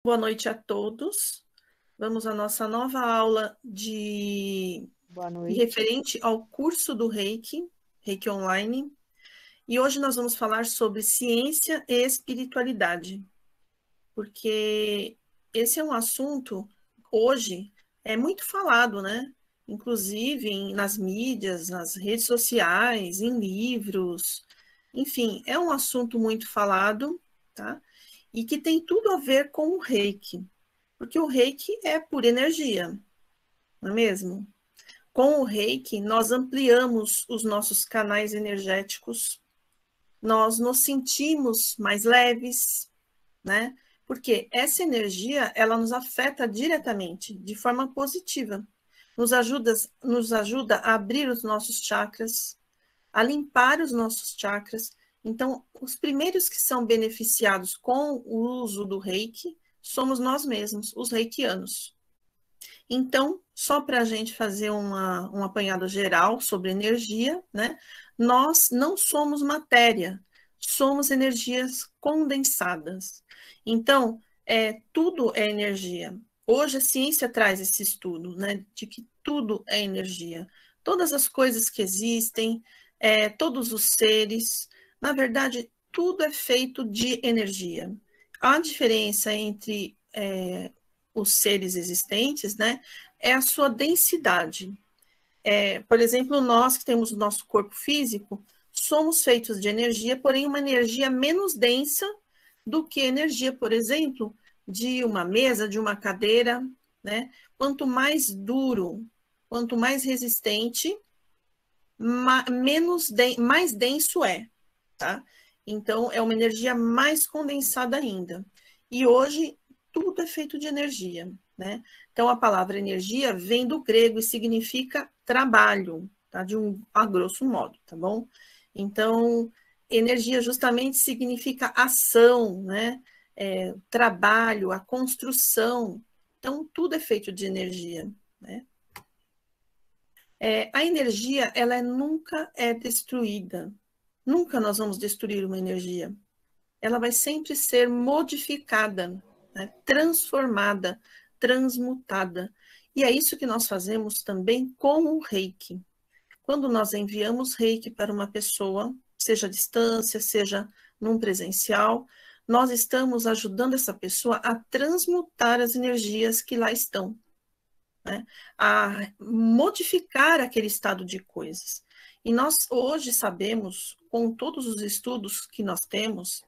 Boa noite a todos. Vamos à nossa nova aula Boa noite. referente ao curso do Reiki, Reiki Online. E hoje nós vamos falar sobre ciência e espiritualidade, porque esse é um assunto, hoje, é muito falado, né? Inclusive nas mídias, nas redes sociais, em livros, enfim, é um assunto muito falado, tá? E que tem tudo a ver com o Reiki. Porque o reiki é pura energia, não é mesmo? Com o reiki, nós ampliamos os nossos canais energéticos, nós nos sentimos mais leves, né? Porque essa energia, ela nos afeta diretamente, de forma positiva. Nos ajuda a abrir os nossos chakras, a limpar os nossos chakras. Então, os primeiros que são beneficiados com o uso do reiki somos nós mesmos, os reikianos. Então, só para a gente fazer um apanhado geral sobre energia, né? Nós não somos matéria, somos energias condensadas. Então, tudo é energia. Hoje a ciência traz esse estudo, né? De que tudo é energia. Todas as coisas que existem, todos os seres, na verdade, tudo é feito de energia. A diferença entre os seres existentes, né, é a sua densidade. Por exemplo, nós que temos o nosso corpo físico, somos feitos de energia, porém uma energia menos densa do que a energia, por exemplo, de uma mesa, de uma cadeira, né? Quanto mais duro, quanto mais resistente, mais denso é, tá? Então, é uma energia mais condensada ainda. E hoje, tudo é feito de energia, né? Então, a palavra energia vem do grego e significa trabalho, tá? A grosso modo, tá bom? Então, energia justamente significa ação, né? Trabalho, a construção. Então, tudo é feito de energia, né? A energia, ela nunca é destruída. Nunca nós vamos destruir uma energia. Ela vai sempre ser modificada, né? Transformada, transmutada. E é isso que nós fazemos também com o reiki. Quando nós enviamos reiki para uma pessoa, seja à distância, seja num presencial, nós estamos ajudando essa pessoa a transmutar as energias que lá estão, né? A modificar aquele estado de coisas. E nós hoje sabemos, com todos os estudos que nós temos,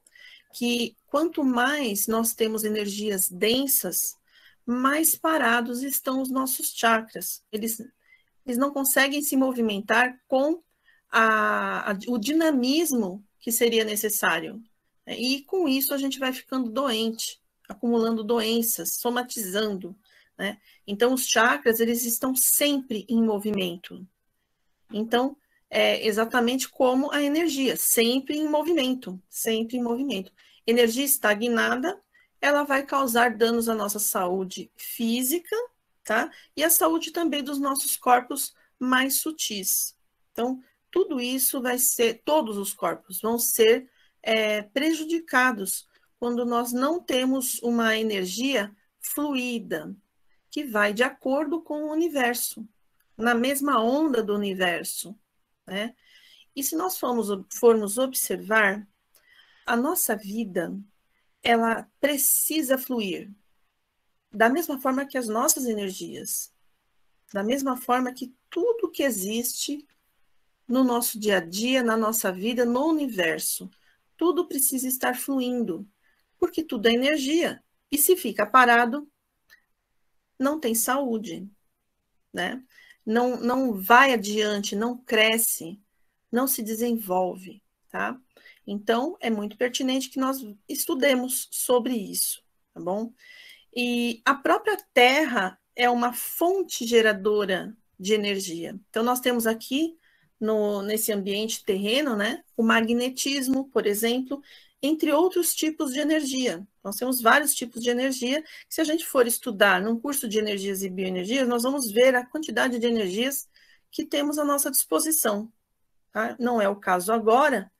que quanto mais nós temos energias densas, mais parados estão os nossos chakras. Eles não conseguem se movimentar com o dinamismo que seria necessário. E com isso a gente vai ficando doente, acumulando doenças, somatizando, né? Então os chakras, eles estão sempre em movimento. Então, é exatamente como a energia, sempre em movimento, sempre em movimento. Energia estagnada, ela vai causar danos à nossa saúde física, tá? E à saúde também dos nossos corpos mais sutis. Então, tudo isso vai ser, todos os corpos vão ser prejudicados quando nós não temos uma energia fluida, que vai de acordo com o universo, na mesma onda do universo, né? E se nós formos observar, a nossa vida, ela precisa fluir da mesma forma que as nossas energias, da mesma forma que tudo que existe no nosso dia a dia, na nossa vida, no universo, tudo precisa estar fluindo, porque tudo é energia. E se fica parado, não tem saúde, né? Não vai adiante, não cresce, não se desenvolve, tá? Então, é muito pertinente que nós estudemos sobre isso, tá bom? E a própria Terra é uma fonte geradora de energia. Então, nós temos aqui, nesse ambiente terreno, né, o magnetismo, por exemplo, entre outros tipos de energia. Nós temos vários tipos de energia. Se a gente for estudar num curso de energias e bioenergias, nós vamos ver a quantidade de energias que temos à nossa disposição. Tá? Não é o caso agora,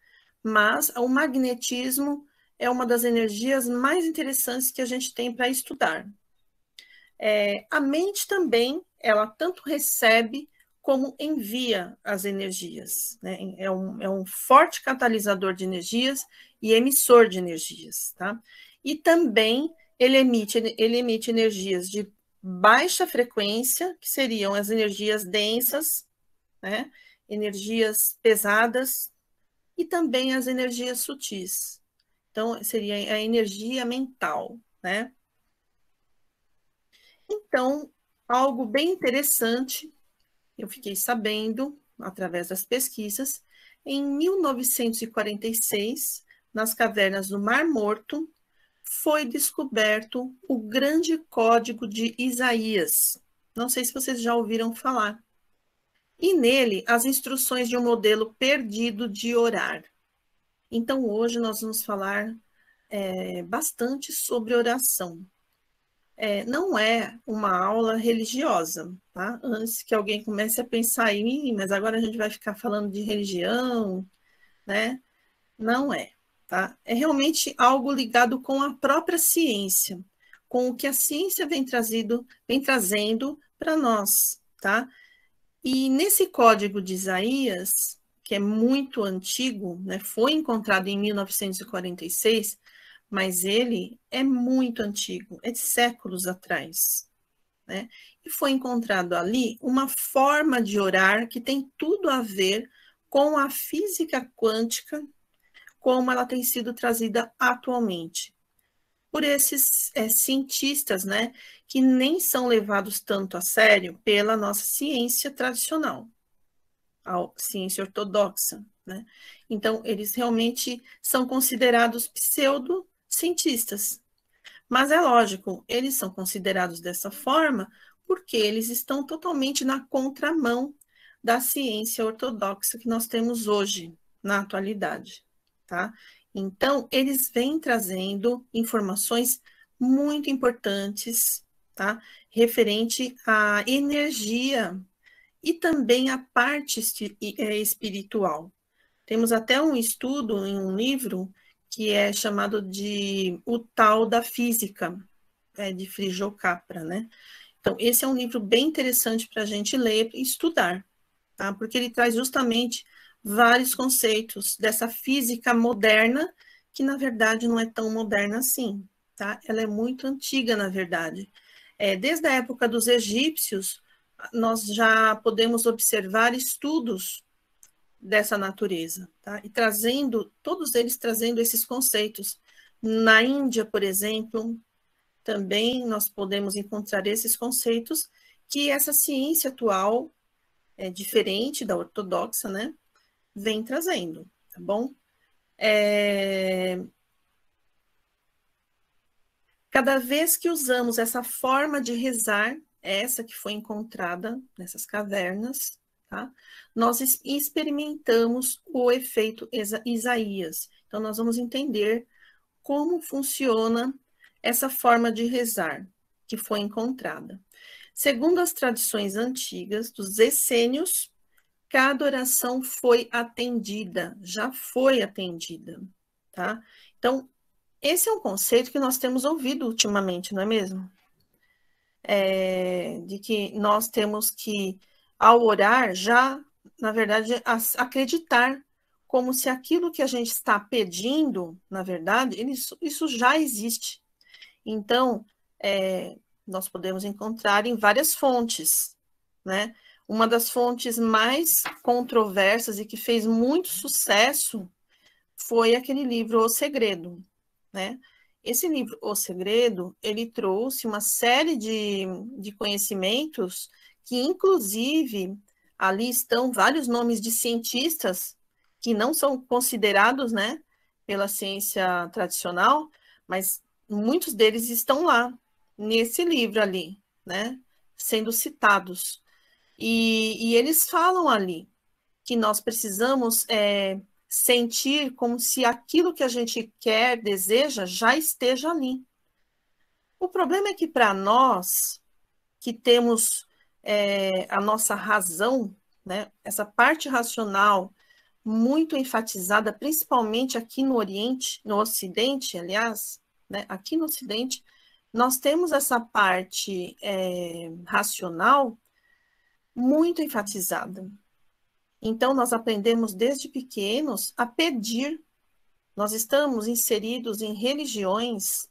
mas o magnetismo é uma das energias mais interessantes que a gente tem para estudar. A mente também, ela tanto recebe como envia as energias, né? É um forte catalisador de energias e emissor de energias, tá? E também ele emite energias de baixa frequência, que seriam as energias densas, né? Energias pesadas, e também as energias sutis. Então, seria a energia mental, né? Então, algo bem interessante, eu fiquei sabendo, através das pesquisas, em 1946, nas cavernas do Mar Morto, foi descoberto o grande código de Isaías. Não sei se vocês já ouviram falar. E nele, as instruções de um modelo perdido de orar. Então, hoje nós vamos falar bastante sobre oração. Não é uma aula religiosa, tá? Antes que alguém comece a pensar em mim, mas agora a gente vai ficar falando de religião, né? Não é, tá? É realmente algo ligado com a própria ciência, com o que a ciência vem trazendo para nós, tá? E nesse código de Isaías, que é muito antigo, né? Foi encontrado em 1946, mas ele é muito antigo, é de séculos atrás, né? E foi encontrado ali uma forma de orar que tem tudo a ver com a física quântica, como ela tem sido trazida atualmente, por esses cientistas, né, que nem são levados tanto a sério pela nossa ciência tradicional, a ciência ortodoxa, né? Então, eles realmente são considerados pseudocientistas. Mas é lógico, eles são considerados dessa forma porque eles estão totalmente na contramão da ciência ortodoxa que nós temos hoje, na atualidade, tá? Então, eles vêm trazendo informações muito importantes, tá? Referente à energia e também à parte espiritual. Temos até um estudo em um livro que é chamado de O Tal da Física, de Frijo Capra, né? Então, esse é um livro bem interessante para a gente ler e estudar, tá? Porque ele traz justamente vários conceitos dessa física moderna, que na verdade não é tão moderna assim, tá? Ela é muito antiga, na verdade. Desde a época dos egípcios, nós já podemos observar estudos dessa natureza, tá? E todos eles trazendo esses conceitos. Na Índia, por exemplo, também nós podemos encontrar esses conceitos que essa ciência atual, diferente da ortodoxa, né, vem trazendo, tá bom? Cada vez que usamos essa forma de rezar, essa que foi encontrada nessas cavernas, tá? Nós experimentamos o efeito Isaías. Então, nós vamos entender como funciona essa forma de rezar que foi encontrada. Segundo as tradições antigas dos essênios, cada oração foi atendida, já foi atendida, tá? Então, esse é um conceito que nós temos ouvido ultimamente, não é mesmo? De que nós temos que, ao orar, já, na verdade, acreditar como se aquilo que a gente está pedindo, na verdade, isso já existe. Então, nós podemos encontrar em várias fontes, né? Uma das fontes mais controversas e que fez muito sucesso foi aquele livro O Segredo, né? Esse livro, O Segredo, ele trouxe uma série de conhecimentos que, inclusive, ali estão vários nomes de cientistas que não são considerados, né, pela ciência tradicional, mas muitos deles estão lá, nesse livro ali, né, sendo citados. E eles falam ali que nós precisamos sentir como se aquilo que a gente quer, deseja, já esteja ali. O problema é que para nós, que temos a nossa razão, né, essa parte racional muito enfatizada, principalmente aqui no Oriente, no Ocidente, aliás, né? Aqui no Ocidente, nós temos essa parte racional muito enfatizada. Então, nós aprendemos desde pequenos a pedir. Nós estamos inseridos em religiões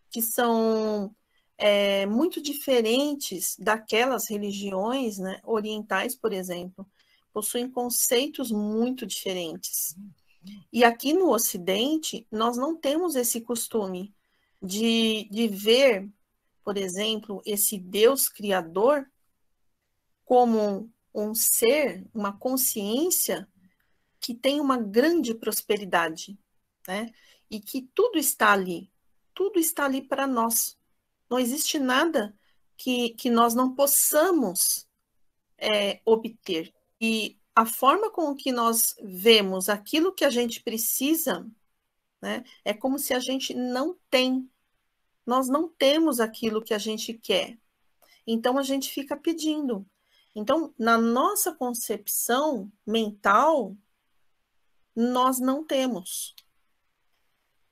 que são muito diferentes daquelas religiões, né, orientais, por exemplo, possuem conceitos muito diferentes. E aqui no Ocidente, nós não temos esse costume de ver, por exemplo, esse Deus criador como um ser, uma consciência que tem uma grande prosperidade, né? E que tudo está ali para nós. Não existe nada que nós não possamos obter. E a forma com que nós vemos aquilo que a gente precisa, né, é como se a gente não tem. Nós não temos aquilo que a gente quer. Então a gente fica pedindo. Então, na nossa concepção mental, nós não temos.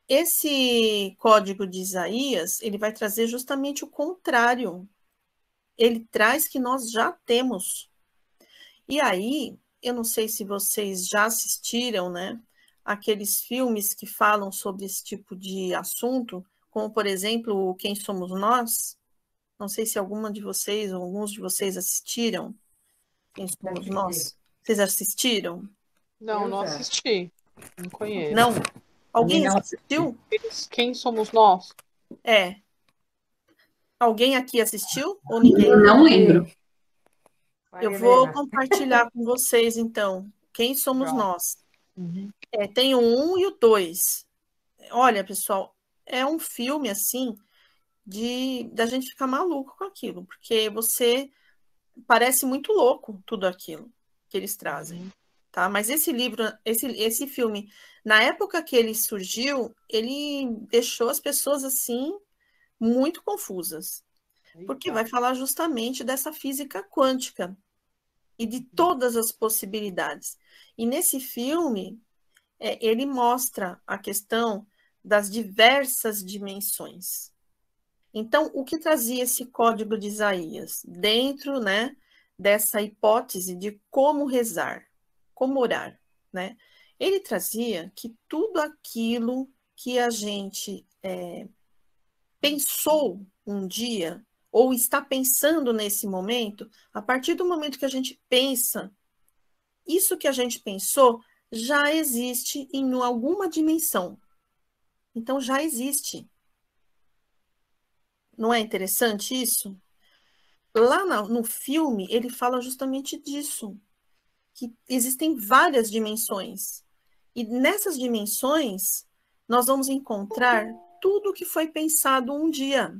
Esse código de Isaías, ele vai trazer justamente o contrário. Ele traz que nós já temos. E aí, eu não sei se vocês já assistiram, né, aqueles filmes que falam sobre esse tipo de assunto, como, por exemplo, Quem Somos Nós? Não sei se alguma de vocês ou alguns de vocês assistiram Quem Somos Nós. Vocês assistiram? Não, não assisti. Não conheço. Não? Alguém assistiu? Quem somos nós? É. Alguém aqui assistiu ou ninguém? Não lembro. Eu vou compartilhar com vocês, então. Quem somos nós? Uhum. Tem o 1 e o 2. Olha, pessoal, é um filme, assim, da gente ficar maluco com aquilo, porque você parece muito louco tudo aquilo que eles trazem, tá? Mas esse livro, esse filme, na época que ele surgiu, ele deixou as pessoas, assim, muito confusas, porque vai falar justamente dessa física quântica e de todas as possibilidades. E nesse filme, ele mostra a questão das diversas dimensões. Então, o que trazia esse código de Isaías? Dentro, né, dessa hipótese de como rezar, como orar, né? Ele trazia que tudo aquilo que a gente pensou um dia, ou está pensando nesse momento, a partir do momento que a gente pensa, isso que a gente pensou já existe em alguma dimensão. Então, já existe. Não é interessante isso? Lá no filme, ele fala justamente disso, que existem várias dimensões. E nessas dimensões, nós vamos encontrar tudo o que foi pensado um dia.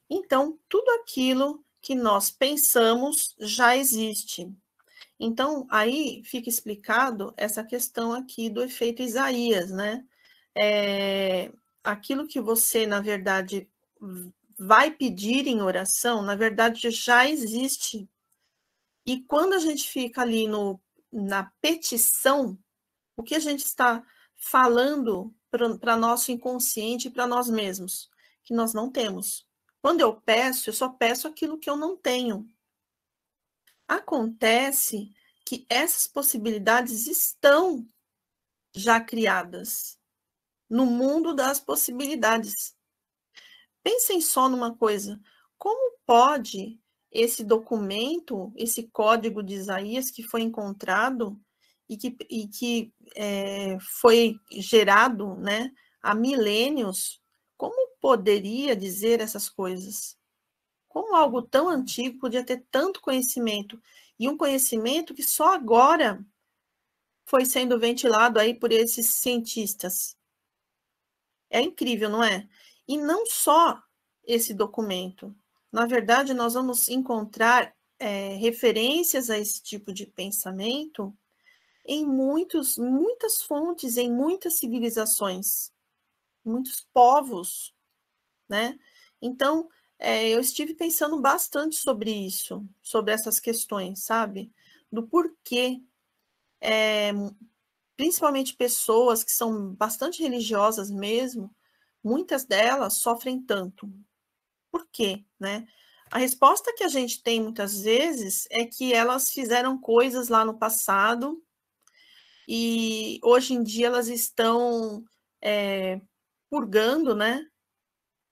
Então, tudo aquilo que nós pensamos já existe. Então, aí fica explicado essa questão aqui do efeito Isaías, né? Aquilo que você, na verdade, vai pedir em oração, na verdade, já existe. E quando a gente fica ali na petição, o que a gente está falando para nosso inconsciente e para nós mesmos? Que nós não temos. Quando eu só peço aquilo que eu não tenho. Acontece que essas possibilidades estão já criadas no mundo das possibilidades. Pensem só numa coisa: como pode esse documento, esse código de Isaías que foi encontrado e que foi gerado, né, há milênios, como poderia dizer essas coisas? Como algo tão antigo podia ter tanto conhecimento? E um conhecimento que só agora foi sendo ventilado aí por esses cientistas. É incrível, não é? E não só esse documento. Na verdade, nós vamos encontrar referências a esse tipo de pensamento em muitas fontes, em muitas civilizações, muitos povos, né? Então, eu estive pensando bastante sobre isso, sobre essas questões, sabe? Do porquê principalmente pessoas que são bastante religiosas mesmo, muitas delas sofrem tanto. Por quê, né? A resposta que a gente tem muitas vezes é que elas fizeram coisas lá no passado e hoje em dia elas estão purgando, né?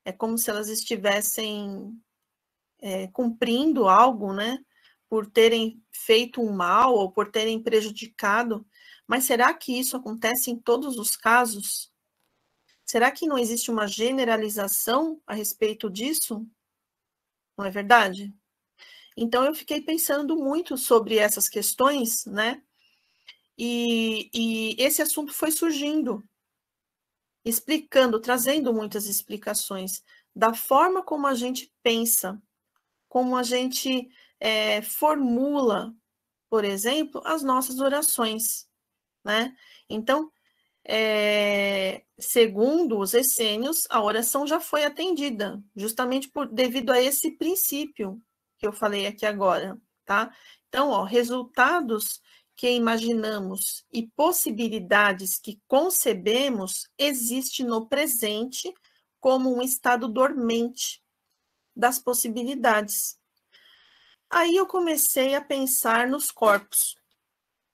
É como se elas estivessem cumprindo algo, né? Por terem feito um mal ou por terem prejudicado. Mas será que isso acontece em todos os casos? Será que não existe uma generalização a respeito disso? Não é verdade? Então, eu fiquei pensando muito sobre essas questões, né? E esse assunto foi surgindo, explicando, trazendo muitas explicações da forma como a gente pensa, como a gente formula, por exemplo, as nossas orações, né? Então, segundo os essênios, a oração já foi atendida, justamente devido a esse princípio que eu falei aqui agora, tá? Então, ó, resultados que imaginamos e possibilidades que concebemos existe no presente como um estado dormente das possibilidades. Aí eu comecei a pensar nos corpos,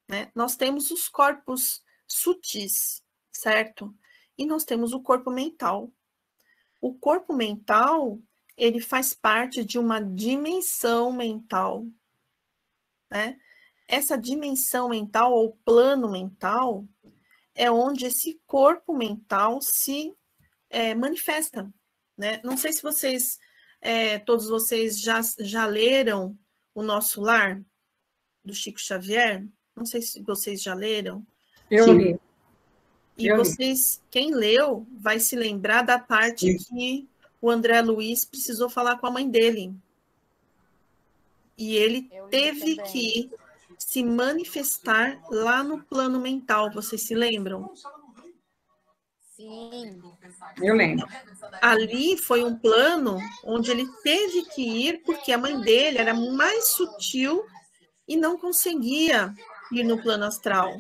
né? Nós temos os corpos sutis, certo? E nós temos o corpo mental. O corpo mental, ele faz parte de uma dimensão mental, né? Essa dimensão mental ou plano mental é onde esse corpo mental se manifesta, né? Não sei se vocês, todos vocês já leram O Nosso Lar, do Chico Xavier. Não sei se vocês já leram. Eu li. E vocês, quem leu, vai se lembrar da parte que o André Luiz precisou falar com a mãe dele. E ele teve que se manifestar lá no plano mental. Vocês se lembram? Sim. Eu lembro. Ali foi um plano onde ele teve que ir porque a mãe dele era mais sutil e não conseguia ir no plano astral.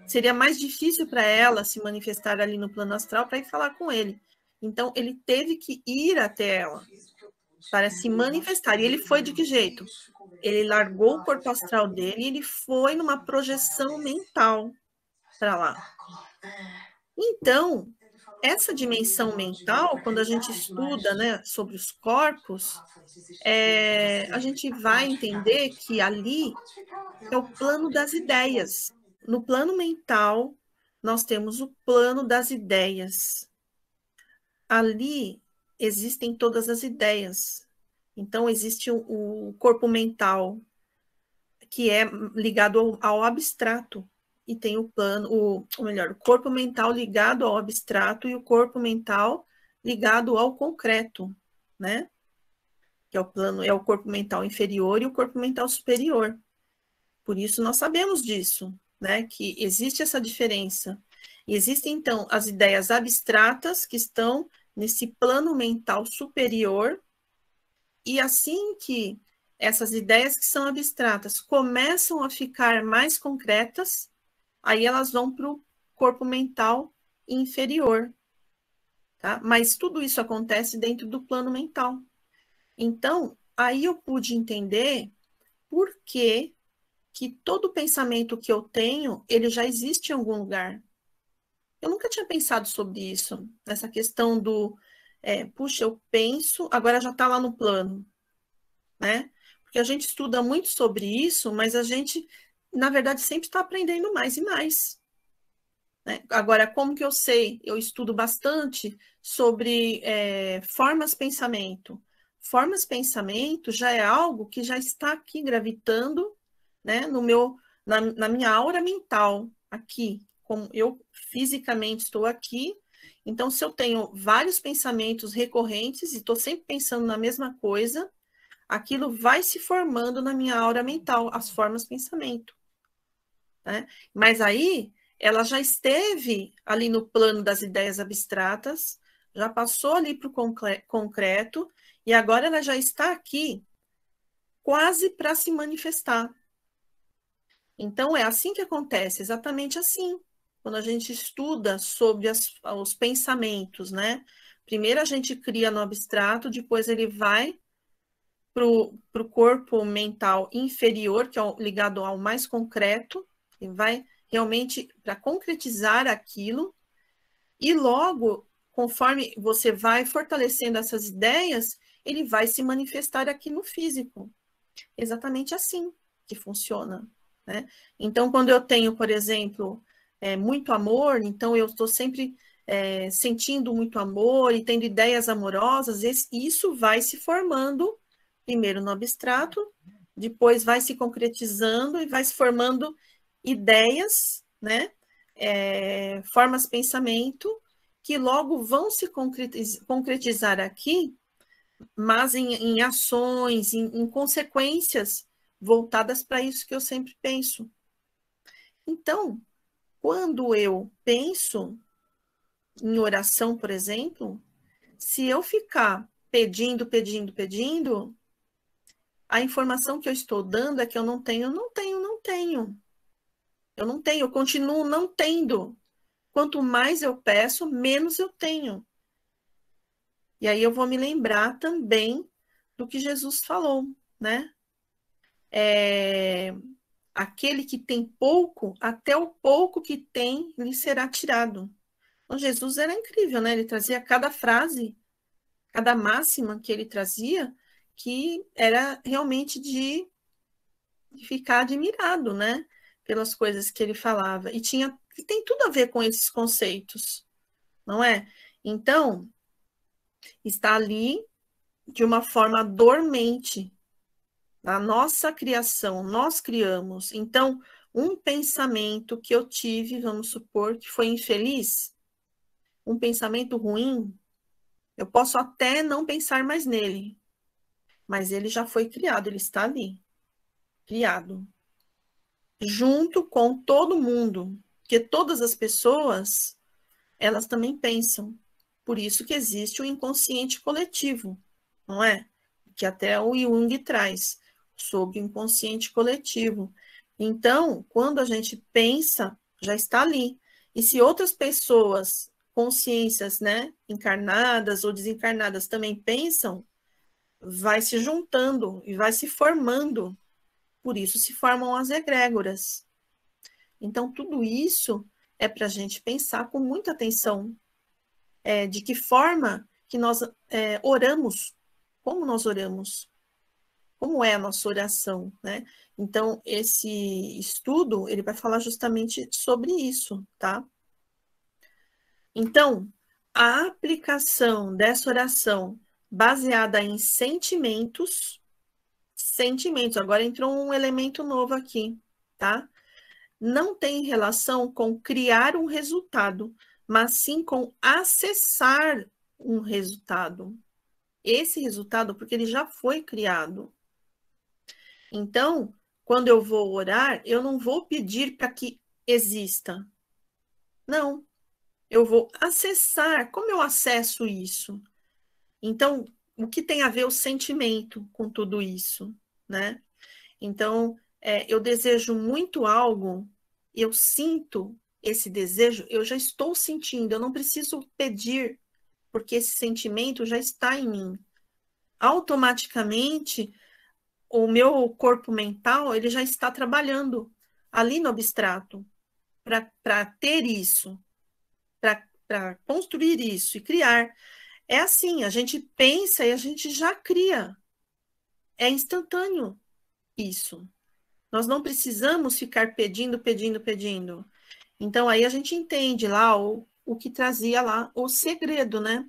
Seria mais difícil para ela se manifestar ali no plano astral para ir falar com ele. Então, ele teve que ir até ela para se manifestar. E ele foi de que jeito? Ele largou o corpo astral dele e ele foi numa projeção mental para lá. Então, essa dimensão mental, quando a gente estuda, né, sobre os corpos, a gente vai entender que ali é o plano das ideias. No plano mental, nós temos o plano das ideias. Ali existem todas as ideias. Então, existe o corpo mental, que é ligado ao abstrato, e tem o plano, ou melhor, o corpo mental ligado ao abstrato e o corpo mental ligado ao concreto, né? Que é o plano, é o corpo mental inferior e o corpo mental superior. Por isso nós sabemos disso, né? Que existe essa diferença. E existem, então, as ideias abstratas que estão nesse plano mental superior, e assim que essas ideias que são abstratas começam a ficar mais concretas, aí elas vão para o corpo mental inferior, tá? Mas tudo isso acontece dentro do plano mental. Então, aí eu pude entender por que todo pensamento que eu tenho, ele já existe em algum lugar. Eu nunca tinha pensado sobre isso, nessa questão do, puxa, eu penso, agora já está lá no plano, né? Porque a gente estuda muito sobre isso, mas a gente, na verdade, sempre está aprendendo mais e mais. Né? Agora, como que eu sei? Eu estudo bastante sobre formas pensamento. Formas pensamento já é algo que já está aqui gravitando, né, na minha aura mental, aqui, como eu fisicamente estou aqui. Então, se eu tenho vários pensamentos recorrentes e estou sempre pensando na mesma coisa, aquilo vai se formando na minha aura mental, as formas pensamento. Né? Mas aí, ela já esteve ali no plano das ideias abstratas, já passou ali para o concreto, e agora ela já está aqui, quase para se manifestar. Então, é assim que acontece, exatamente assim. quando a gente estuda sobre os pensamentos, né? Primeiro a gente cria no abstrato, depois ele vai para o corpo mental inferior, que é ligado ao mais concreto, e vai realmente para concretizar aquilo, e logo, conforme você vai fortalecendo essas ideias, ele vai se manifestar aqui no físico. Exatamente assim que funciona, né? Então, quando eu tenho, por exemplo, muito amor, então eu estou sempre sentindo muito amor e tendo ideias amorosas, isso vai se formando, primeiro no abstrato, depois vai se concretizando e vai se formando ideias, né? Formas de pensamento, que logo vão se concretizar aqui, mas em ações, em consequências voltadas para isso que eu sempre penso. Então, quando eu penso em oração, por exemplo, se eu ficar pedindo, a informação que eu estou dando é que eu não tenho. Eu não tenho, eu continuo não tendo. Quanto mais eu peço, menos eu tenho. E aí eu vou me lembrar também do que Jesus falou, né? Aquele que tem pouco, até o pouco que tem lhe será tirado. Então, Jesus era incrível, né? Ele trazia cada frase, cada máxima que ele trazia, que era realmente de ficar admirado, né? Pelas coisas que ele falava. E tem tudo a ver com esses conceitos, não é? Então, está ali de uma forma dormente. Na nossa criação, nós criamos. Então, um pensamento que eu tive, vamos supor, que foi infeliz, um pensamento ruim, eu posso até não pensar mais nele, mas ele já foi criado, ele está ali, criado, junto com todo mundo, porque todas as pessoas, elas também pensam. Por isso que existe o inconsciente coletivo, não é? Que até o Jung traz, sobre o inconsciente coletivo. Então, quando a gente pensa, já está ali. E se outras pessoas, consciências, né, encarnadas ou desencarnadas também pensam, vai se juntando e vai se formando. Por isso se formam as egrégoras. Então, tudo isso é para a gente pensar com muita atenção. De que forma que nós oramos, como nós oramos, como é a nossa oração, né? Então, esse estudo, ele vai falar justamente sobre isso, tá? Então, a aplicação dessa oração baseada em sentimentos, agora entrou um elemento novo aqui, tá? Não tem relação com criar um resultado, mas sim com acessar um resultado. Esse resultado, porque ele já foi criado. Então, quando eu vou orar, eu não vou pedir para que exista. Não. Eu vou acessar. Como eu acesso isso? Então, o que tem a ver o sentimento com tudo isso, né? Então, eu desejo muito algo, eu sinto esse desejo, eu já estou sentindo, eu não preciso pedir, porque esse sentimento já está em mim. Automaticamente, o meu corpo mental, ele já está trabalhando ali no abstrato para ter isso, para construir isso e criar. É assim, a gente pensa e a gente já cria. É instantâneo isso. Nós não precisamos ficar pedindo. Então, aí a gente entende lá o que trazia lá o segredo, né?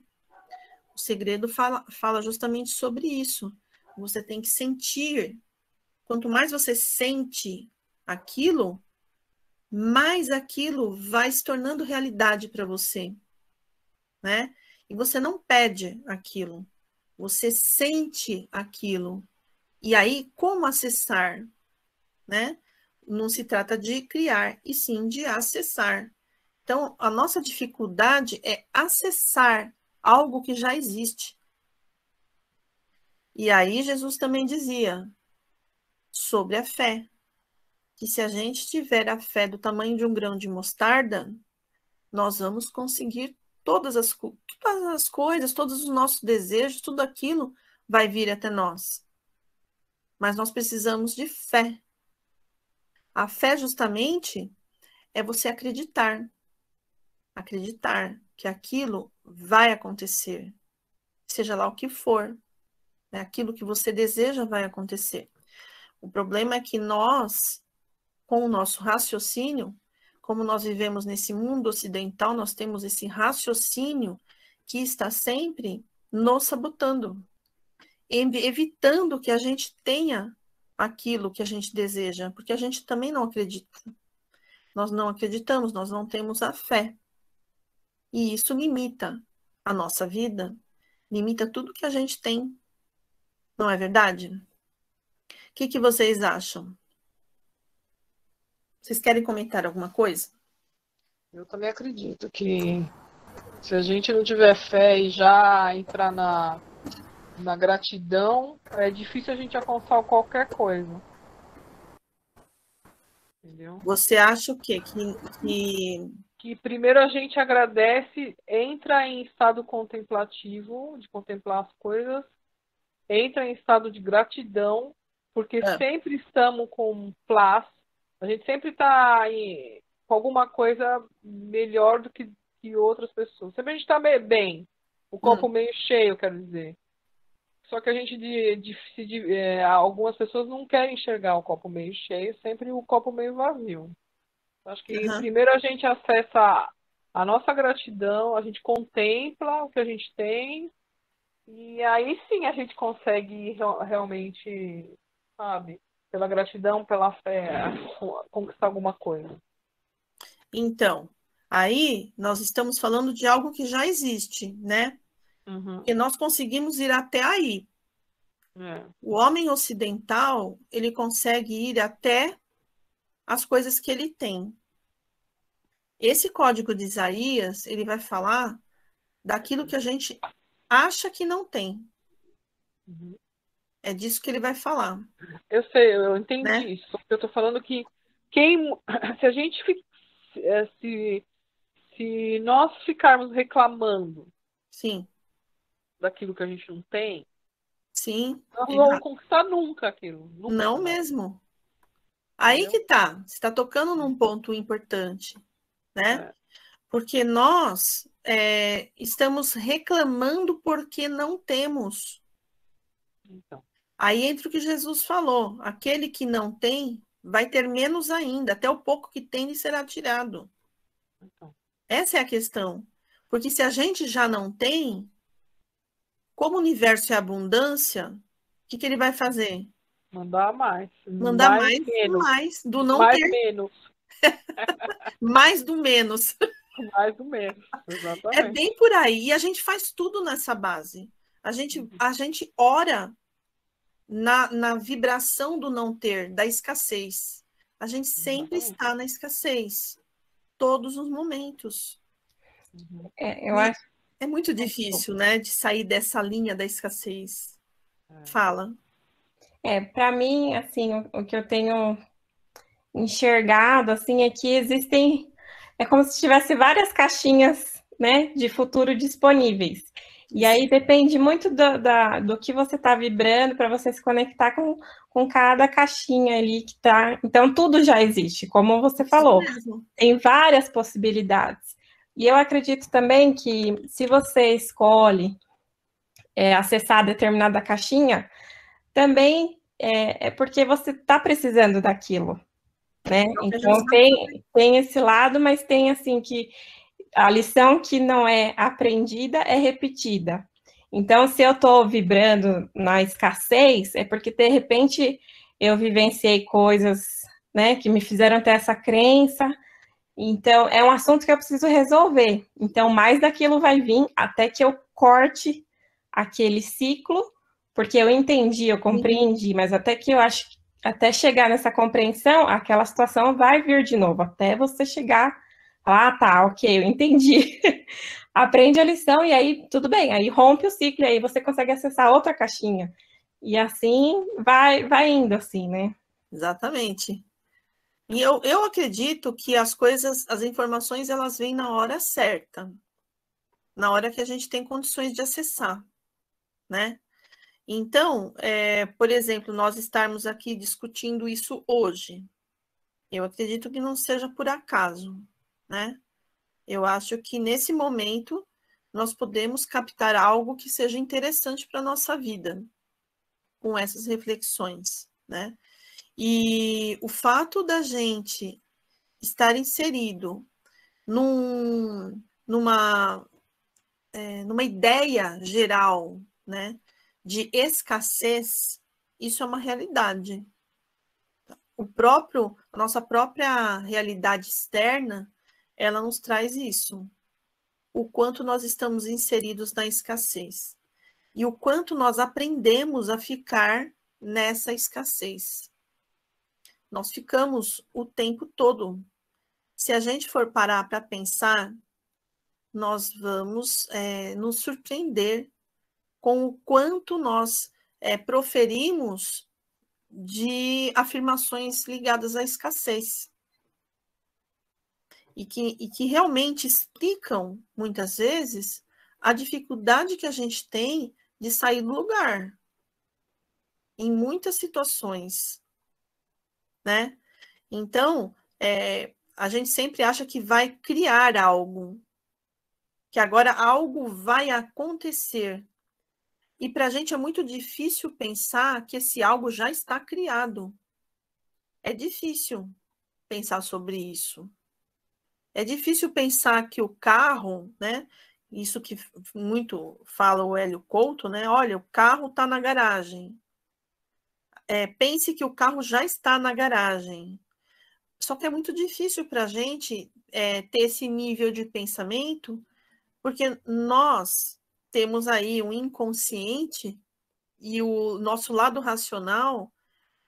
O segredo fala justamente sobre isso. Você tem que sentir. Quanto mais você sente aquilo, mais aquilo vai se tornando realidade para você, né? E você não pede aquilo, você sente aquilo. E aí, como acessar, né? Não se trata de criar, e sim de acessar. Então, a nossa dificuldade é acessar algo que já existe. E aí, Jesus também dizia sobre a fé. que se a gente tiver a fé do tamanho de um grão de mostarda, nós vamos conseguir todas as coisas, todos os nossos desejos, tudo aquilo vai vir até nós. Mas nós precisamos de fé. A fé, justamente, é você acreditar. Acreditar que aquilo vai acontecer. Seja lá o que for. Né? Aquilo que você deseja vai acontecer. O problema é que nós, com o nosso raciocínio, como nós vivemos nesse mundo ocidental, nós temos esse raciocínio que está sempre nos sabotando, evitando que a gente tenha aquilo que a gente deseja, porque a gente também não acredita. Nós não acreditamos, nós não temos a fé. E isso limita a nossa vida, limita tudo que a gente tem. Não é verdade? O que vocês acham? Vocês querem comentar alguma coisa? Eu também acredito que se a gente não tiver fé e já entrar na gratidão, é difícil a gente alcançar qualquer coisa. Entendeu? Você acha o quê? Que primeiro a gente agradece, entra em estado contemplativo, de contemplar as coisas, entra em estado de gratidão, porque sempre estamos com plus, a gente sempre está com alguma coisa melhor do que outras pessoas. Sempre a gente está bem, o copo meio cheio, quero dizer. Só que a gente, algumas pessoas não querem enxergar o copo meio cheio, sempre o copo meio vazio. Acho que primeiro a gente acessa a nossa gratidão, a gente contempla o que a gente tem, e aí sim a gente consegue realmente, sabe, pela gratidão, pela fé, conquistar alguma coisa. Então, aí nós estamos falando de algo que já existe, né? E nós conseguimos ir até aí. O homem ocidental, ele consegue ir até as coisas que ele tem. Esse código de Isaías, ele vai falar daquilo que a gente acha que não tem. É disso que ele vai falar. Eu sei, eu entendi, né? Isso. Eu estou falando que se a gente se nós ficarmos reclamando, sim, daquilo que a gente não tem, sim, nós não vamos conquistar nunca aquilo. Nunca. Não mesmo. Aí que tá. Você está tocando num ponto importante, né? Porque nós estamos reclamando porque não temos. Então. Aí entra o que Jesus falou. Aquele que não tem vai ter menos ainda. Até o pouco que tem lhe será tirado. Então. Essa é a questão. Porque se a gente já não tem, como o universo é abundância, o que ele vai fazer? Mandar mais. Mandar mais do não mais ter. Menos. Mais do menos. Mais do menos, exatamente. É bem por aí. E a gente faz tudo nessa base. A gente ora na vibração do não ter, da escassez. A gente sempre está na escassez. Todos os momentos. Eu acho... É muito difícil, né? De sair dessa linha da escassez. Fala. Para mim, assim, o que eu tenho enxergado, assim, é que existem... É como se tivesse várias caixinhas, né, de futuro disponíveis. E aí depende muito do que você está vibrando para você se conectar com cada caixinha ali que está. Então, tudo já existe, como você falou. Tem várias possibilidades. E eu acredito também que se você escolhe acessar determinada caixinha, também é porque você está precisando daquilo, né? Então, tem esse lado, mas tem, assim, que a lição que não é aprendida é repetida. Então, se eu estou vibrando na escassez, é porque, de repente, eu vivenciei coisas, né, que me fizeram ter essa crença. Então, é um assunto que eu preciso resolver. Então, mais daquilo vai vir até que eu corte aquele ciclo, porque eu entendi, eu compreendi, mas até que eu acho que até chegar nessa compreensão, aquela situação vai vir de novo, até você chegar, tá, ok, eu entendi. Aprende a lição e aí tudo bem, aí rompe o ciclo e aí você consegue acessar outra caixinha. E assim vai indo, assim, né? Exatamente. E eu acredito que as coisas, as informações, elas vêm na hora certa, na hora que a gente tem condições de acessar, né? Então, por exemplo, nós estarmos aqui discutindo isso hoje, eu acredito que não seja por acaso, né? Eu acho que nesse momento nós podemos captar algo que seja interessante para a nossa vida, com essas reflexões, né? E o fato da gente estar inserido numa ideia geral, né, de escassez, isso é uma realidade. A nossa própria realidade externa, ela nos traz isso. O quanto nós estamos inseridos na escassez. E o quanto nós aprendemos a ficar nessa escassez. Nós ficamos o tempo todo. Se a gente for parar para pensar, nós vamos nos surpreender com o quanto nós proferimos de afirmações ligadas à escassez. E que realmente explicam, muitas vezes, a dificuldade que a gente tem de sair do lugar. Em muitas situações, né? Então, a gente sempre acha que vai criar algo, que agora algo vai acontecer. E para a gente é muito difícil pensar que esse algo já está criado. É difícil pensar sobre isso. É difícil pensar que o carro, né? Isso que muito fala o Hélio Couto, né? Olha, o carro está na garagem. Pense que o carro já está na garagem. Só que é muito difícil para a gente ter esse nível de pensamento, porque nós temos aí um inconsciente e o nosso lado racional,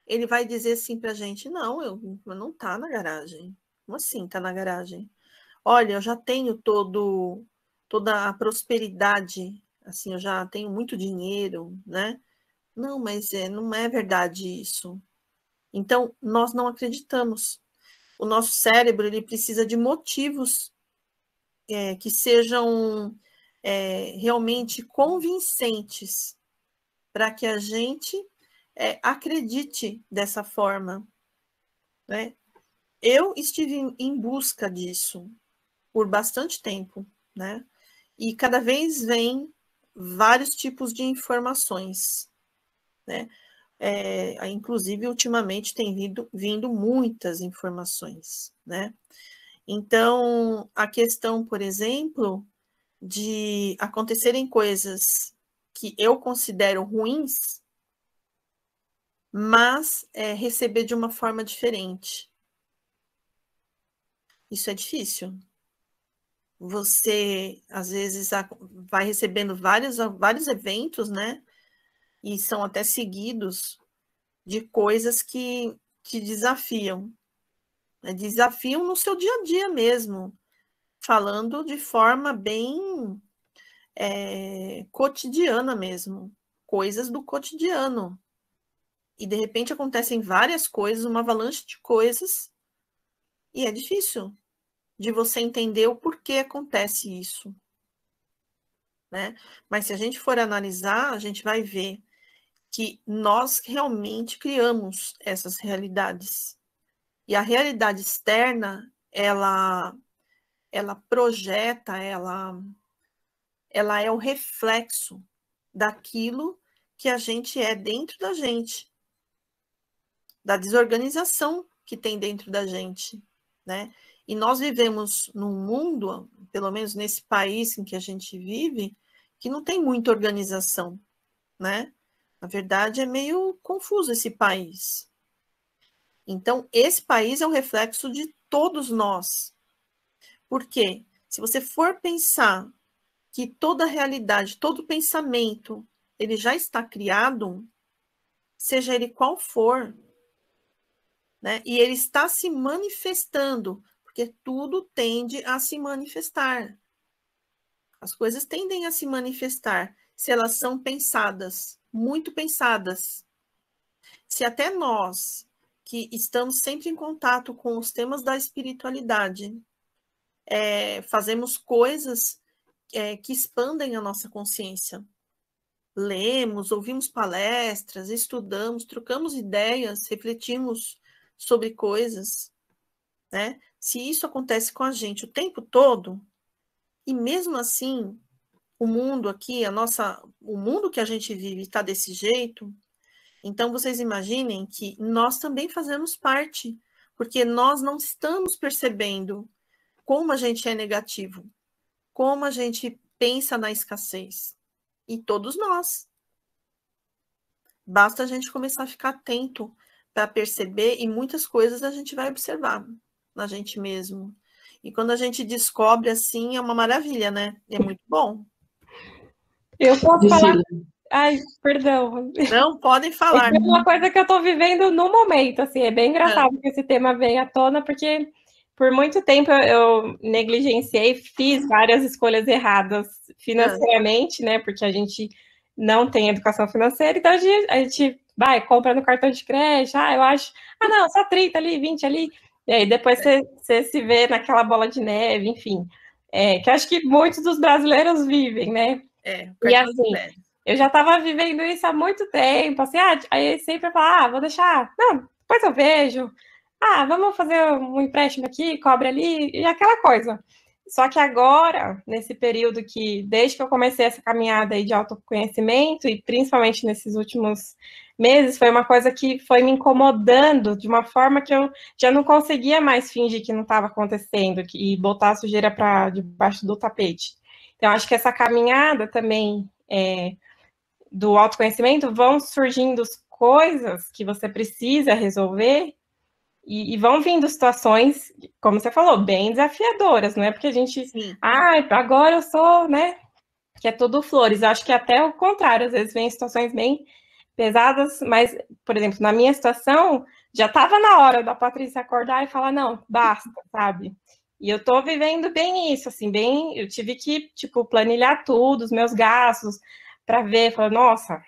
ele vai dizer assim para a gente, não está na garagem. Como assim está na garagem? Olha, eu já tenho toda a prosperidade, assim, eu já tenho muito dinheiro, né? Não, mas não é verdade isso. Então, nós não acreditamos. O nosso cérebro, ele precisa de motivos que sejam realmente convincentes para que a gente acredite dessa forma, né? Eu estive em busca disso por bastante tempo, né? E cada vez vem vários tipos de informações, né? Inclusive, ultimamente tem vindo muitas informações, né? Então, a questão, por exemplo, de acontecerem coisas que eu considero ruins, mas receber de uma forma diferente. Isso é difícil. Você, às vezes, vai recebendo vários eventos, né? E são até seguidos de coisas que te desafiam. Né? Desafiam no seu dia a dia mesmo, falando de forma bem cotidiana mesmo. Coisas do cotidiano. E, de repente, acontecem várias coisas, uma avalanche de coisas, e é difícil de você entender o porquê acontece isso. Né? Mas se a gente for analisar, a gente vai ver que nós realmente criamos essas realidades. E a realidade externa, ela projeta, ela é o reflexo daquilo que a gente é dentro da gente, da desorganização que tem dentro da gente, né? E nós vivemos num mundo, pelo menos nesse país em que a gente vive, que não tem muita organização, né? Na verdade, é meio confuso esse país. Então, esse país é um reflexo de todos nós. Por quê? Se você for pensar que toda realidade, todo pensamento, ele já está criado, seja ele qual for, né? E ele está se manifestando, porque tudo tende a se manifestar. As coisas tendem a se manifestar se elas são pensadas, muito pensadas. Se até nós que estamos sempre em contato com os temas da espiritualidade. Fazemos coisas que expandem a nossa consciência. Lemos, ouvimos palestras, estudamos, trocamos ideias, refletimos sobre coisas, né? Se isso acontece com a gente o tempo todo, e mesmo assim, o mundo aqui, o mundo que a gente vive está desse jeito, então vocês imaginem que nós também fazemos parte, porque nós não estamos percebendo como a gente é negativo, como a gente pensa na escassez. E todos nós. Basta a gente começar a ficar atento para perceber, e muitas coisas a gente vai observar na gente mesmo. E quando a gente descobre assim, é uma maravilha, né? É muito bom. Eu posso falar... Ai, perdão. Não, podem falar. É uma coisa que eu estou vivendo no momento, assim, é bem engraçado que esse tema veio à tona, porque por muito tempo eu negligenciei, fiz várias escolhas erradas financeiramente, né? Porque a gente não tem educação financeira, então a gente vai, compra no cartão de crédito, eu acho, não, só 30 ali, 20 ali, e aí depois você se vê naquela bola de neve, enfim, que acho que muitos dos brasileiros vivem, né? E assim, eu já estava vivendo isso há muito tempo, assim, aí sempre eu falo, vou deixar, não, depois eu vejo, vamos fazer um empréstimo aqui, cobre ali, e aquela coisa. Só que agora, nesse período que, desde que eu comecei essa caminhada aí de autoconhecimento, e principalmente nesses últimos meses, foi uma coisa que foi me incomodando de uma forma que eu já não conseguia mais fingir que não estava acontecendo e botar a sujeira para debaixo do tapete. Então, acho que essa caminhada também do autoconhecimento vão surgindo coisas que você precisa resolver e vão vindo situações, como você falou, bem desafiadoras, não é porque a gente, agora eu sou, né, que é tudo flores. Eu acho que até o contrário, às vezes vem situações bem pesadas, mas, por exemplo, na minha situação, já estava na hora da Patrícia acordar e falar, não, basta, sabe? E eu tô vivendo bem isso, assim, eu tive que, tipo, planilhar tudo, os meus gastos, para ver, falar, nossa,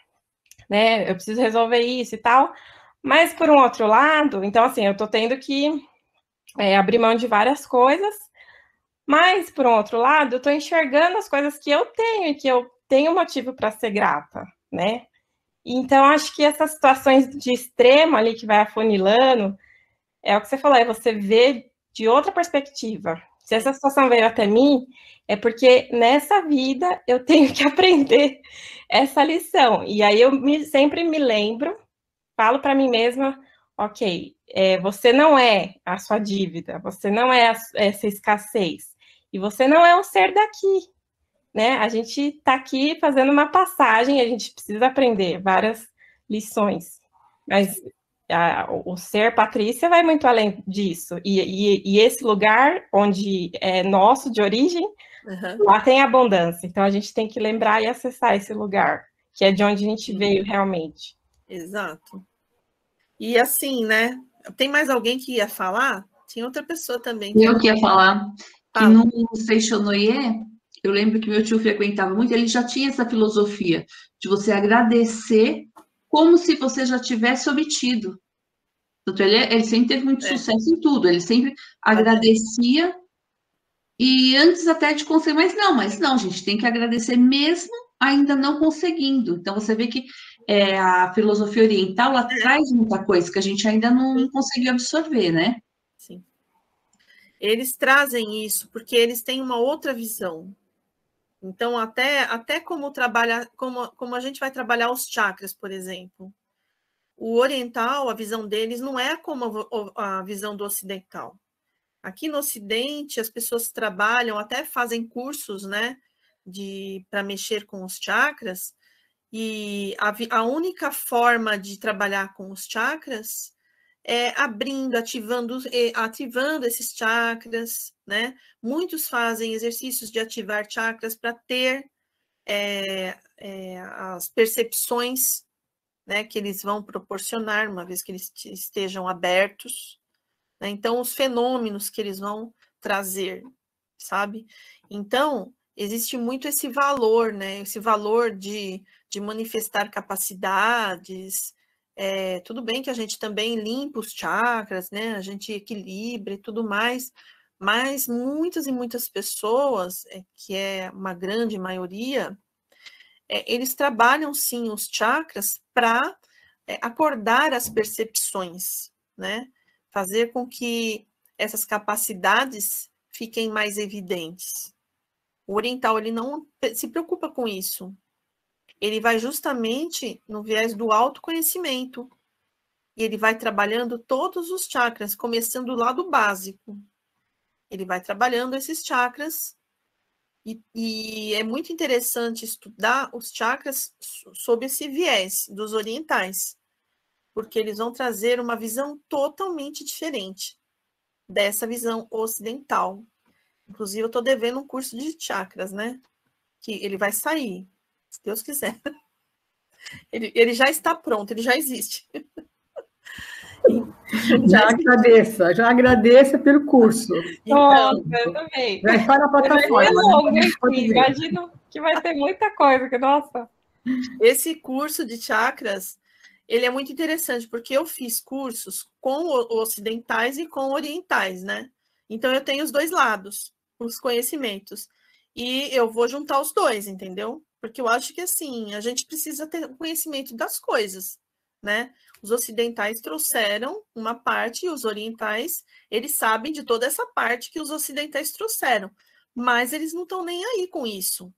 né, eu preciso resolver isso e tal. Mas, por um outro lado, então, assim, eu tô tendo que abrir mão de várias coisas, mas, por um outro lado, eu tô enxergando as coisas que eu tenho e que eu tenho motivo para ser grata, né? Então, acho que essas situações de extremo ali que vai afunilando, é o que você falou, é você ver de outra perspectiva. Se essa situação veio até mim, é porque nessa vida eu tenho que aprender essa lição. E aí eu sempre me lembro, falo para mim mesma, ok, você não é a sua dívida, você não é essa escassez, e você não é um ser daqui, né? A gente está aqui fazendo uma passagem, a gente precisa aprender várias lições, mas o ser Patrícia vai muito além disso, e esse lugar onde é nosso, de origem, lá tem abundância, então a gente tem que lembrar e acessar esse lugar, que é de onde a gente veio realmente. Exato. E assim, né? Tem mais alguém que ia falar? Tinha outra pessoa também. Eu que ia falar que no Seixonoye, eu lembro que meu tio frequentava muito, ele já tinha essa filosofia de você agradecer como se você já tivesse obtido. Tanto ele sempre teve muito sucesso em tudo, ele sempre agradecia, e antes até de conseguir, mas não, gente, tem que agradecer mesmo ainda não conseguindo. Então, você vê que a filosofia oriental, ela traz muita coisa que a gente ainda não conseguiu absorver, né? Sim. Eles trazem isso porque eles têm uma outra visão. Então, até como a gente vai trabalhar os chakras, por exemplo. O oriental, a visão deles não é como a visão do ocidental. Aqui no Ocidente, as pessoas trabalham, até fazem cursos, né, para mexer com os chakras, e a única forma de trabalhar com os chakras é abrindo, ativando esses chakras, né? Muitos fazem exercícios de ativar chakras para ter as percepções, né, que eles vão proporcionar, uma vez que eles estejam abertos, né? Então, os fenômenos que eles vão trazer, sabe? Então, existe muito esse valor, né? Esse valor de manifestar capacidades, Tudo bem que a gente também limpa os chakras, né? A gente equilibra e tudo mais, mas muitas e muitas pessoas, que é uma grande maioria, eles trabalham sim os chakras para acordar as percepções, né? Fazer com que essas capacidades fiquem mais evidentes. O oriental, ele não se preocupa com isso. Ele vai justamente no viés do autoconhecimento. E ele vai trabalhando todos os chakras, começando lá do básico. Ele vai trabalhando esses chakras. E é muito interessante estudar os chakras sob esse viés dos orientais, porque eles vão trazer uma visão totalmente diferente dessa visão ocidental. Inclusive, eu estou devendo um curso de chakras, né? Que ele vai sair, se Deus quiser. Ele já está pronto, ele já existe. Já agradeça pelo curso. Nossa, eu também. Já está na plataforma. Imagino que vai ter muita coisa, nossa. Esse curso de chakras, ele é muito interessante, porque eu fiz cursos com ocidentais e com orientais, né? Então, eu tenho os dois lados, os conhecimentos. E eu vou juntar os dois, entendeu? Porque eu acho que, assim, a gente precisa ter conhecimento das coisas, né? Os ocidentais trouxeram uma parte e os orientais, eles sabem de toda essa parte que os ocidentais trouxeram, mas eles não estão nem aí com isso.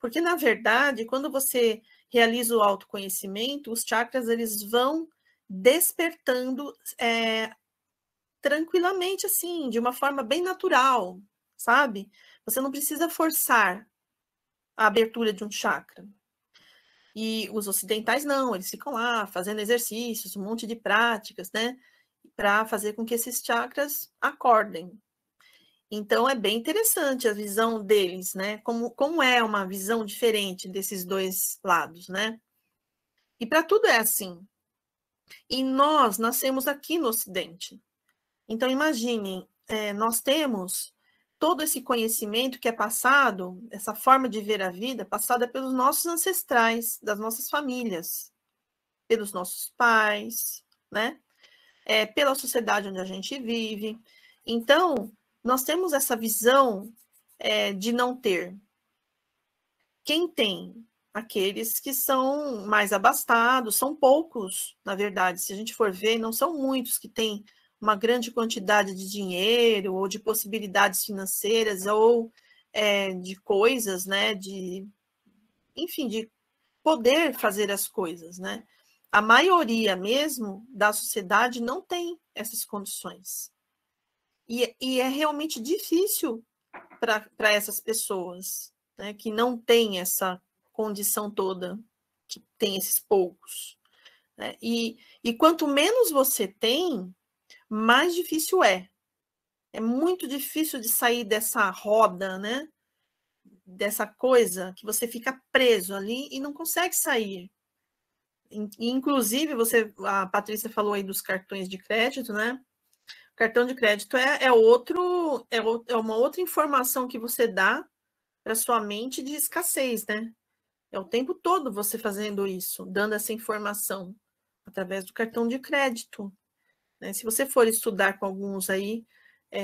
Porque, na verdade, quando você realiza o autoconhecimento, os chakras, eles vão despertando tranquilamente, assim, de uma forma bem natural, sabe? Você não precisa forçar a abertura de um chakra. E os ocidentais não, eles ficam lá fazendo exercícios, um monte de práticas, né? Para fazer com que esses chakras acordem. Então, é bem interessante a visão deles, né? Como é uma visão diferente desses dois lados, né? E para tudo é assim. E nós nascemos aqui no Ocidente. Então, imaginem, nós temos todo esse conhecimento que é passado, essa forma de ver a vida, passada pelos nossos ancestrais, das nossas famílias, pelos nossos pais, né? Pela sociedade onde a gente vive. Então, nós temos essa visão de não ter. Quem tem? Aqueles que são mais abastados, são poucos, na verdade. Se a gente for ver, não são muitos que têm uma grande quantidade de dinheiro ou de possibilidades financeiras ou de coisas, né? Enfim, de poder fazer as coisas, né? A maioria mesmo da sociedade não tem essas condições. E é realmente difícil para essas pessoas, né, que não têm essa condição toda, que tem esses poucos. Né? E quanto menos você tem, mais difícil é. É muito difícil de sair dessa roda, né? Dessa coisa que você fica preso ali e não consegue sair. Inclusive, a Patrícia falou aí dos cartões de crédito, né? O cartão de crédito é uma outra informação que você dá para sua mente de escassez, né? É o tempo todo você fazendo isso, dando essa informação através do cartão de crédito. Né? Se você for estudar com alguns aí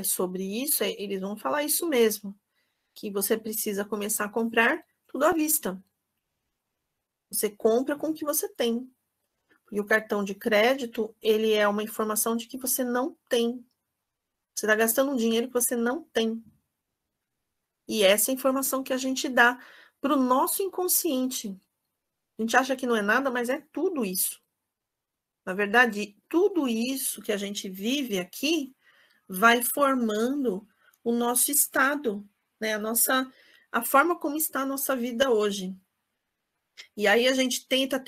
sobre isso, eles vão falar isso mesmo, que você precisa começar a comprar tudo à vista. Você compra com o que você tem. E o cartão de crédito, ele é uma informação de que você não tem. Você está gastando um dinheiro que você não tem. E essa é a informação que a gente dá para o nosso inconsciente. A gente acha que não é nada, mas é tudo isso. Na verdade, tudo isso que a gente vive aqui vai formando o nosso estado, né? A forma como está a nossa vida hoje. E aí a gente tenta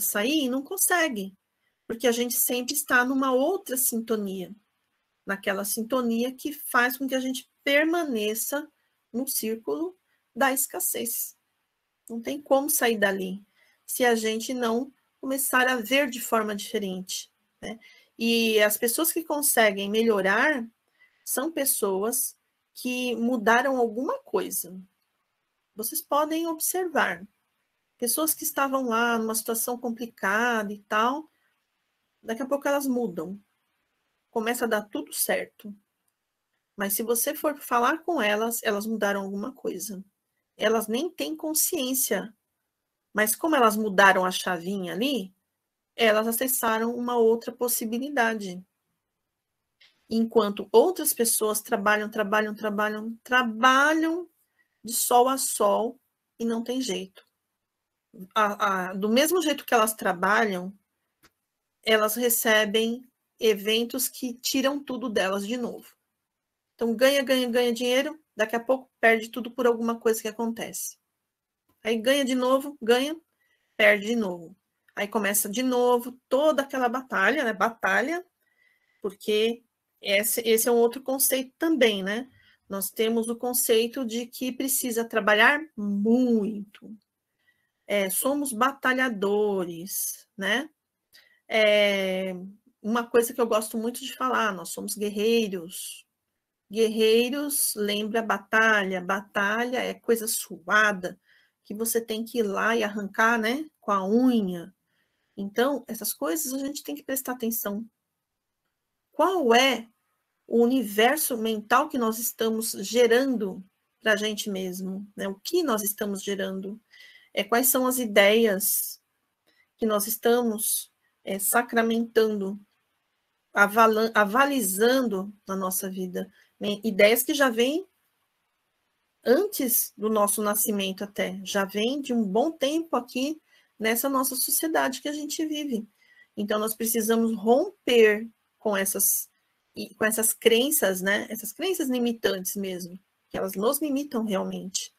sair e não consegue, porque a gente sempre está numa outra sintonia, naquela sintonia que faz com que a gente permaneça no círculo da escassez. Não tem como sair dali se a gente não começar a ver de forma diferente. Né? E as pessoas que conseguem melhorar são pessoas que mudaram alguma coisa. Vocês podem observar. Pessoas que estavam lá numa situação complicada e tal, daqui a pouco elas mudam. Começa a dar tudo certo. Mas se você for falar com elas, elas mudaram alguma coisa. Elas nem têm consciência. Mas como elas mudaram a chavinha ali, elas acessaram uma outra possibilidade. Enquanto outras pessoas trabalham de sol a sol e não tem jeito. Do mesmo jeito que elas trabalham, elas recebem eventos que tiram tudo delas de novo. Então, ganha dinheiro, daqui a pouco perde tudo por alguma coisa que acontece. Aí ganha de novo, perde de novo. Aí começa de novo toda aquela batalha, né? Batalha, porque esse é um outro conceito também, né? Nós temos o conceito de que precisa trabalhar muito. Somos batalhadores, né? Uma coisa que eu gosto muito de falar, nós somos guerreiros. Guerreiros lembra batalha. Batalha é coisa suada, que você tem que ir lá e arrancar, né? Com a unha. Então, essas coisas a gente tem que prestar atenção. Qual é o universo mental que nós estamos gerando para a gente mesmo? Né? O que nós estamos gerando? Quais são as ideias que nós estamos sacramentando, avalizando na nossa vida? Ideias que já vêm antes do nosso nascimento até, já vem de um bom tempo aqui nessa nossa sociedade que a gente vive. Então, nós precisamos romper com essas crenças, né? Essas crenças limitantes mesmo, que elas nos limitam realmente,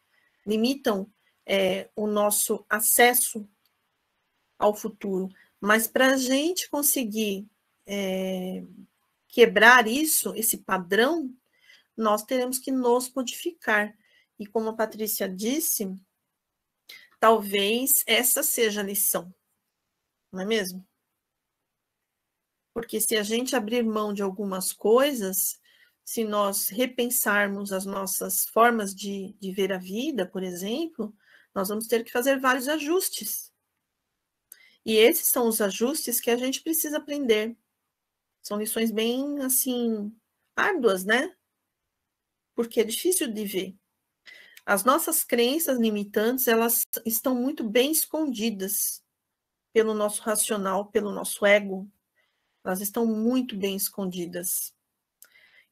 limitam o nosso acesso ao futuro. Mas para a gente conseguir quebrar isso, esse padrão, nós teremos que nos modificar. E como a Patrícia disse, talvez essa seja a lição, não é mesmo? Porque se a gente abrir mão de algumas coisas, se nós repensarmos as nossas formas de ver a vida, por exemplo, nós vamos ter que fazer vários ajustes. E esses são os ajustes que a gente precisa aprender. São lições bem, assim, árduas, né? Porque é difícil de ver. As nossas crenças limitantes, elas estão muito bem escondidas pelo nosso racional, pelo nosso ego. Elas estão muito bem escondidas.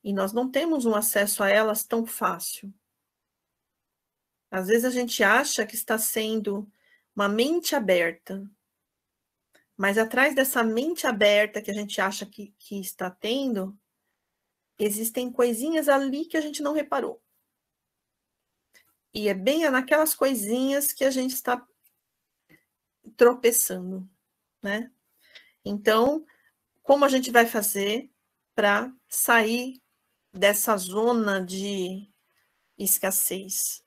E nós não temos um acesso a elas tão fácil. Às vezes a gente acha que está sendo uma mente aberta, mas atrás dessa mente aberta que a gente acha que está tendo, existem coisinhas ali que a gente não reparou. E é bem naquelas coisinhas que a gente está tropeçando, né? Então, como a gente vai fazer para sair dessa zona de escassez?